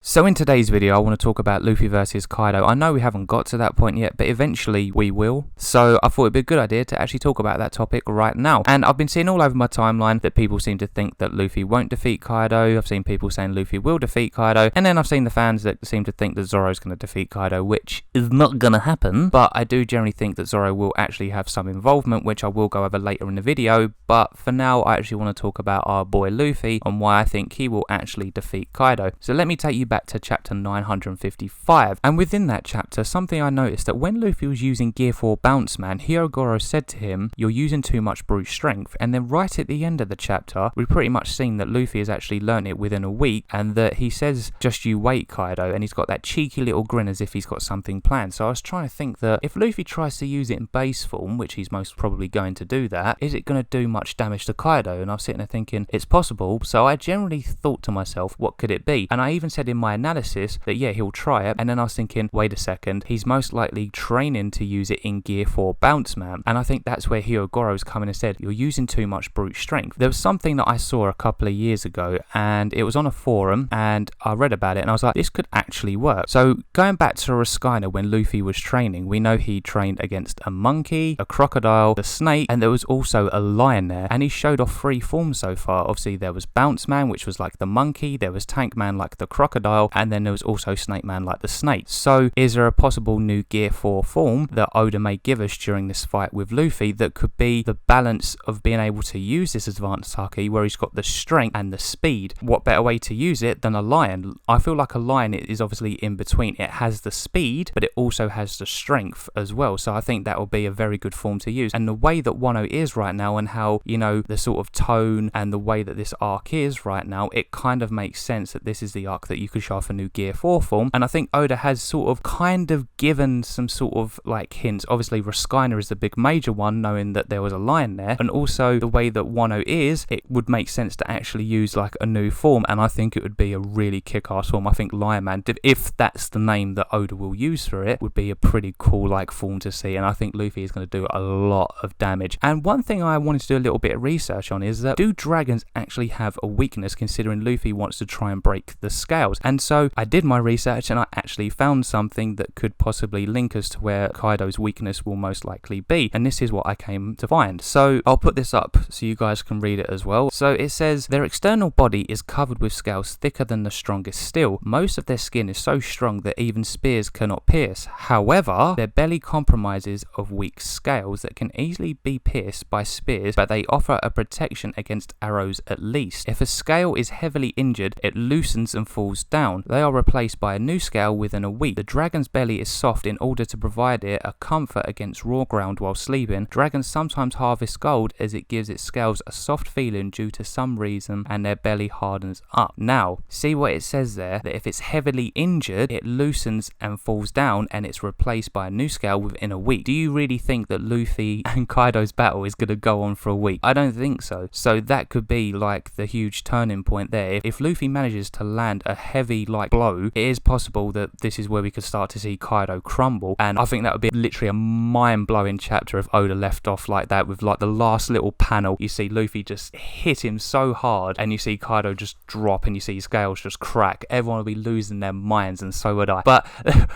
So in today's video, I want to talk about Luffy versus Kaido. I know we haven't got to that point yet, but eventually we will. So I thought it'd be a good idea to actually talk about that topic right now. And I've been seeing all over my timeline that people seem to think that Luffy won't defeat Kaido. I've seen people saying Luffy will defeat Kaido. And then I've seen the fans that seem to think that Zoro's going to defeat Kaido, which is not going to happen. But I do generally think that Zoro will actually have some involvement, which I will go over later in the video. But for now, I actually want to talk about our boy Luffy and why I think he will actually defeat Kaido. So let me take you back to chapter 955, and within that chapter, something I noticed that when Luffy was using Gear 4 Bounce Man, Hyogoro said to him, "You're using too much brute strength," and then right at the end of the chapter, we've pretty much seen that Luffy has actually learned it within a week, and that he says, "Just you wait, Kaido," and he's got that cheeky little grin as if he's got something planned. So I was trying to think that if Luffy tries to use it in base form, which he's most probably going to do that, is it going to do much damage to Kaido? And I was sitting there thinking, it's possible. So I generally thought to myself, what could it be? And I even said in my analysis that yeah, he'll try it, and then I was thinking, wait a second, he's most likely training to use it in Gear 4 Bounce Man, and I think that's where Hyogoro's come in and said, you're using too much brute strength. There was something that I saw a couple of years ago, and it was on a forum, and I read about it, and I was like, this could actually work. So going back to Raskina, when Luffy was training, we know he trained against a monkey, a crocodile, a snake, and there was also a lion there, and he showed off 3 forms so far. Obviously there was Bounce Man, which was like the monkey, there was Tank Man like the crocodile, and then there was also Snake Man like the snake. So is there a possible new Gear 4 form that Oda may give us during this fight with Luffy that could be the balance of being able to use this advanced haki where he's got the strength and the speed? What better way to use it than a lion? I feel like a lion is obviously in between. It has the speed, but it also has the strength as well. So I think that will be a very good form to use. And the way that Wano is right now, and how, you know, the sort of tone and the way that this arc is right now, it kind of makes sense that this is the arc that you could show off a new Gear 4 form. And I think Oda has sort of kind of given some sort of like hints. Obviously Raskina is the big major one, knowing that there was a lion there, and also the way that Wano is, it would make sense to actually use like a new form, and I think it would be a really kick-ass form. I think Lion Man, if that's the name that Oda will use for it, would be a pretty cool like form to see, and I think Luffy is going to do a lot of damage. And one thing I wanted to do a little bit of research on is that, do dragons actually have a weakness, considering Luffy wants to try and break the scales? And so I did my research, and I actually found something that could possibly link us to where Kaido's weakness will most likely be, and this is what I came to find. So I'll put this up so you guys can read it as well. So it says, their external body is covered with scales thicker than the strongest steel. Most of their skin is so strong that even spears cannot pierce. However, their belly compromises of weak scales that can easily be pierced by spears, but they offer a protection against arrows at least. If a scale is heavily injured, it loosens and falls down. They are replaced by a new scale within a week. The dragon's belly is soft in order to provide it a comfort against raw ground while sleeping. Dragons sometimes harvest gold as it gives its scales a soft feeling due to some reason, and their belly hardens up. Now, see what it says there, that if it's heavily injured, it loosens and falls down, and it's replaced by a new scale within a week. Do you really think that Luffy and Kaido's battle is going to go on for a week? I don't think so. So that could be like the huge turning point there. If Luffy manages to land a heavy like blow, it is possible that this is where we could start to see Kaido crumble, and I think that would be literally a mind-blowing chapter if Oda left off like that, with like the last little panel, you see Luffy just hit him so hard, and you see Kaido just drop, and you see his scales just crack. Everyone will be losing their minds, and so would I. But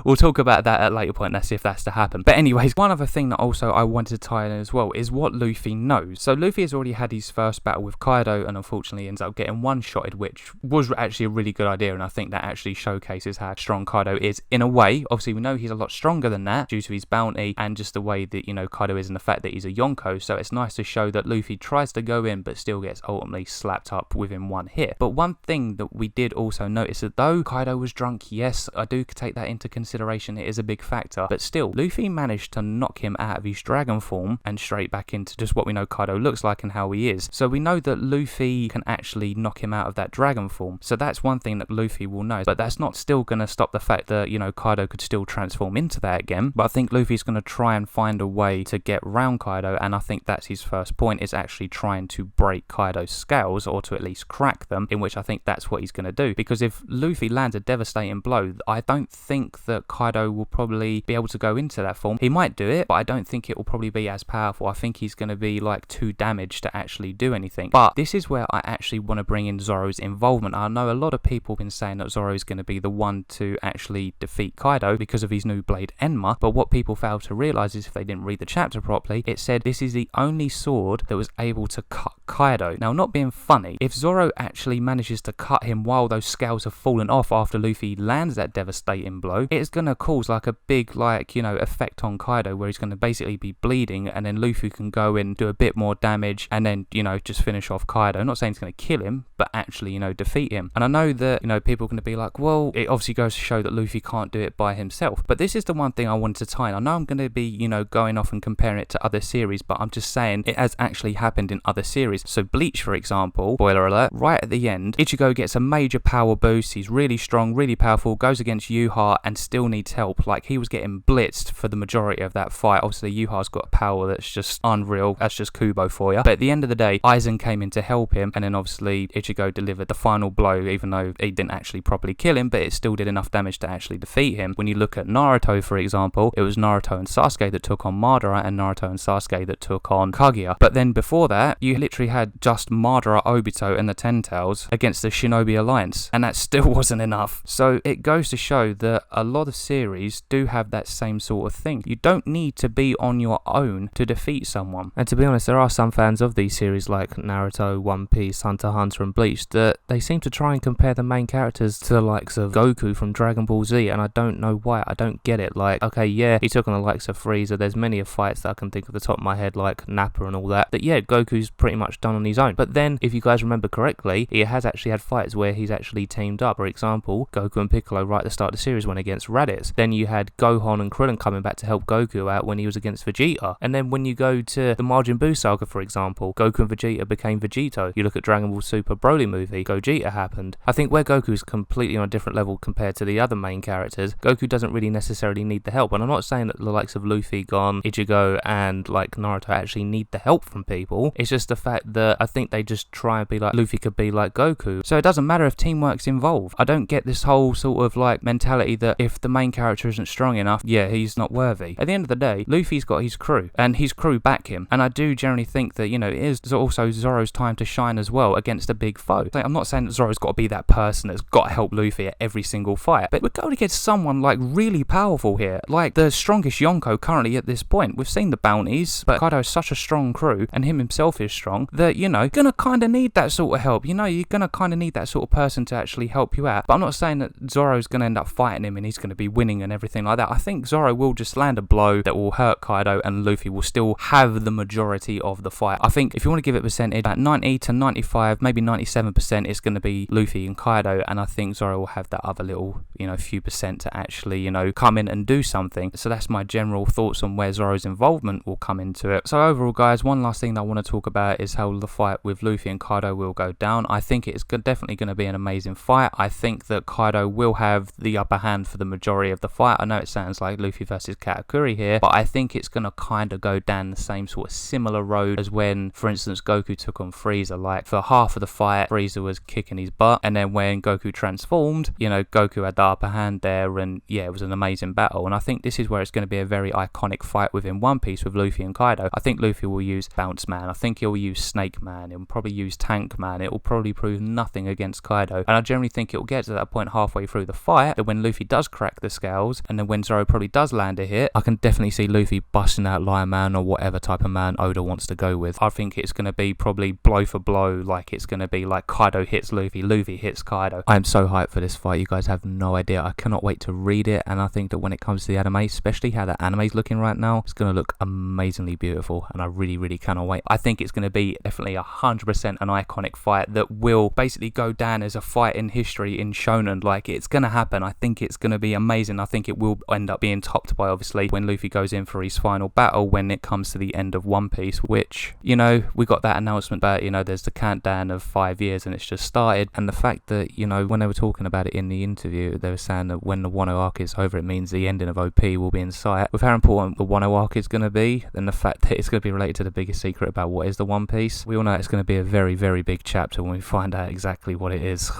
we'll talk about that at a later point. Let's see if that's to happen. But anyways, one other thing that also I wanted to tie in as well is what Luffy knows. So Luffy has already had his first battle with Kaido, and unfortunately ends up getting one-shotted, which was actually a really good idea, and I think that actually showcases how strong Kaido is in a way. Obviously we know he's a lot stronger than that due to his bounty and just the way that, you know, Kaido is, and the fact that he's a Yonko. So it's nice to show that Luffy tries to go in but still gets ultimately slapped up within one hit. But one thing that we did also notice, that though Kaido was drunk, yes, I do take that into consideration, it is a big factor, but still Luffy managed to knock him out of his dragon form and straight back into just what we know Kaido looks like and how he is. So we know that Luffy can actually knock him out of that dragon form, so that's one thing that Luffy will know. But that's not still going to stop the fact that, you know, Kaido could still transform into that again. But I think Luffy's going to try and find a way to get around Kaido, and I think that's his first point, is actually trying to break Kaido's scales, or to at least crack them, in which I think that's what he's going to do. Because if Luffy lands a devastating blow, I don't think that Kaido will probably be able to go into that form. He might do it, but I don't think it will probably be as powerful. I think he's going to be like too damaged to actually do anything. But this is where I actually want to bring in Zoro's involvement. I know a lot of people have been saying saying that Zoro is going to be the one to actually defeat Kaido because of his new blade Enma, but what people fail to realise is if they didn't read the chapter properly, it said this is the only sword that was able to cut Kaido. Now, not being funny, if Zoro actually manages to cut him while those scales have fallen off after Luffy lands that devastating blow, it's going to cause like a big effect on Kaido where he's going to basically be bleeding, and then Luffy can go in, do a bit more damage, and then just finish off Kaido. I'm not saying it's going to kill him, but actually defeat him. And I know that people are going to be like, well, it obviously goes to show that Luffy can't do it by himself, but this is the one thing I wanted to tie in. I know I'm going to be going off and comparing it to other series, but I'm just saying it has actually happened in other series. So Bleach, for example, spoiler alert, right at the end, Ichigo gets a major power boost, he's really strong, really powerful, goes against Yuha and still needs help. Like, he was getting blitzed for the majority of that fight. Obviously Yuha's got a power that's just unreal, that's just Kubo for you, but at the end of the day, Aizen came in to help him, and then obviously Ichigo delivered the final blow, even though he didn't actually properly kill him, but it still did enough damage to actually defeat him. When you look at Naruto, for example, it was Naruto and Sasuke that took on Madara, and Naruto and Sasuke that took on Kaguya. But then before that, you literally had just Madara, Obito, and the Ten Tails against the Shinobi Alliance, and that still wasn't enough. So it goes to show that a lot of series do have that same sort of thing. You don't need to be on your own to defeat someone. And to be honest, there are some fans of these series like Naruto, One Piece, Hunter x Hunter, and Bleach that they seem to try and compare the main characters to the likes of Goku from Dragon Ball Z, and I don't know why. I don't get it. Like, okay, yeah, he took on the likes of Frieza. There's many of fights that I can think of the top of my head, like Nappa and all that yeah, Goku's pretty much done on his own. But then, if you guys remember correctly, he has actually had fights where he's actually teamed up. For example, Goku and Piccolo right at the start of the series went against Raditz. Then you had Gohan and Krillin coming back to help Goku out when he was against Vegeta. And then when you go to the Majin Buu saga, for example, Goku and Vegeta became Vegito. You look at Dragon Ball Super Broly movie, Gogeta happened. I think where Goku's completely on a different level compared to the other main characters, Goku doesn't really necessarily need the help. And I'm not saying that the likes of Luffy, Gon, Ichigo, and like Naruto actually need the help from people. It's just the fact that I think they just try and be like, Luffy could be like Goku. So it doesn't matter if teamwork's involved. I don't get this whole sort of like mentality that if the main character isn't strong enough, yeah, he's not worthy. At the end of the day, Luffy's got his crew, and his crew back him. And I do generally think that, it is also Zoro's time to shine as well against a big foe. Like, I'm not saying that Zoro's got to be that person that's got to help Luffy at every single fight, but we're going to get someone like really powerful here, like the strongest Yonko currently at this point. We've seen the bounties, but Kaido is such a strong crew, and him himself is strong, that, you're gonna kind of need that sort of help. You're gonna kind of need that sort of person to actually help you out. But I'm not saying that Zoro's gonna end up fighting him and he's gonna be winning and everything like that. I think Zoro will just land a blow that will hurt Kaido, and Luffy will still have the majority of the fight. I think if you want to give it percentage, at 90 to 95, maybe 97%, it's going to be Luffy and Kaido, and I think Zoro will have that other little, few percent to actually, come in and do something. So that's my general thoughts on where Zoro's involvement will come into it. So overall, guys, one last thing that I want to talk about is how the fight with Luffy and Kaido will go down. I think it's definitely going to be an amazing fight. I think that Kaido will have the upper hand for the majority of the fight. I know it sounds like Luffy versus Katakuri here, but I think it's going to kind of go down the same sort of similar road as when, for instance, Goku took on Frieza. Like, for half of the fight, Frieza was kicking his butt, and then when Goku transformed, Goku had the upper hand there, and yeah, it was an amazing battle. And I think this is where it's going to be a very iconic fight within One Piece with Luffy and Kaido. I think Luffy will use Bounce Man. I think he'll use Snake Man. He'll probably use Tank Man. It will probably prove nothing against Kaido. And I generally think it will get to that point halfway through the fight that when Luffy does crack the scales, and then when Zoro probably does land a hit, I can definitely see Luffy busting out Lion Man or whatever type of man Oda wants to go with. I think it's going to be probably blow for blow. Like, it's going to be like Kaido hits Luffy, Luffy hits Kaido. I am so hyped for this fight. You guys have no idea. I cannot wait to read it. And I think that when it comes to the anime, especially how the anime's looking right now, it's going to look amazingly beautiful. And I really, really cannot wait. I think it's going to be definitely 100% an iconic fight that will basically go down as a fight in history in Shonen. Like, it's going to happen. I think it's going to be amazing. I think it will end up being topped by, obviously, when Luffy goes in for his final battle when it comes to the end of One Piece, which, we got that announcement about, there's the countdown of 5 years and it's just started. And the fact that, when they were talking about it in the interview, they were saying that when the Wano arc is over, it means the ending of OP will be in sight. With how important the Wano arc is going to be, and the fact that it's going to be related to the biggest secret about what is the One Piece, we all know it's going to be a very, very big chapter when we find out exactly what it is.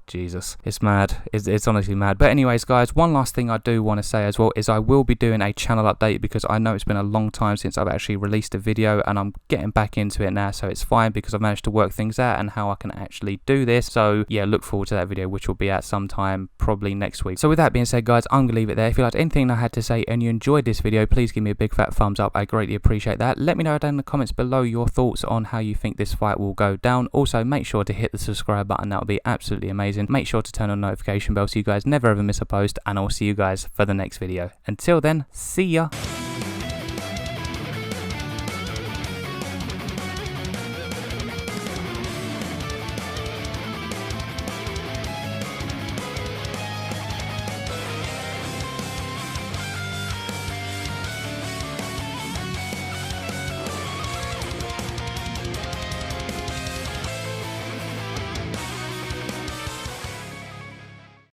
Jesus, it's mad. It's honestly mad. But anyways, guys, one last thing I do want to say as well is I will be doing a channel update because I know it's been a long time since I've actually released a video, and I'm getting back into it now, so it's fine because I've managed to work things out and how I can actually do this. So yeah, look forward to that video, which will be at some time probably next week. So with that being said, guys, I'm gonna leave it there. If you liked anything I had to say and you enjoyed this video, please give me a big fat thumbs up. I greatly appreciate that. Let me know down in the comments below your thoughts on how you think this fight will go down. Also, make sure to hit the subscribe button. That would be absolutely amazing. Make sure to turn on notification bell so you guys never ever miss a post, and I'll see you guys for the next video. Until then, see ya.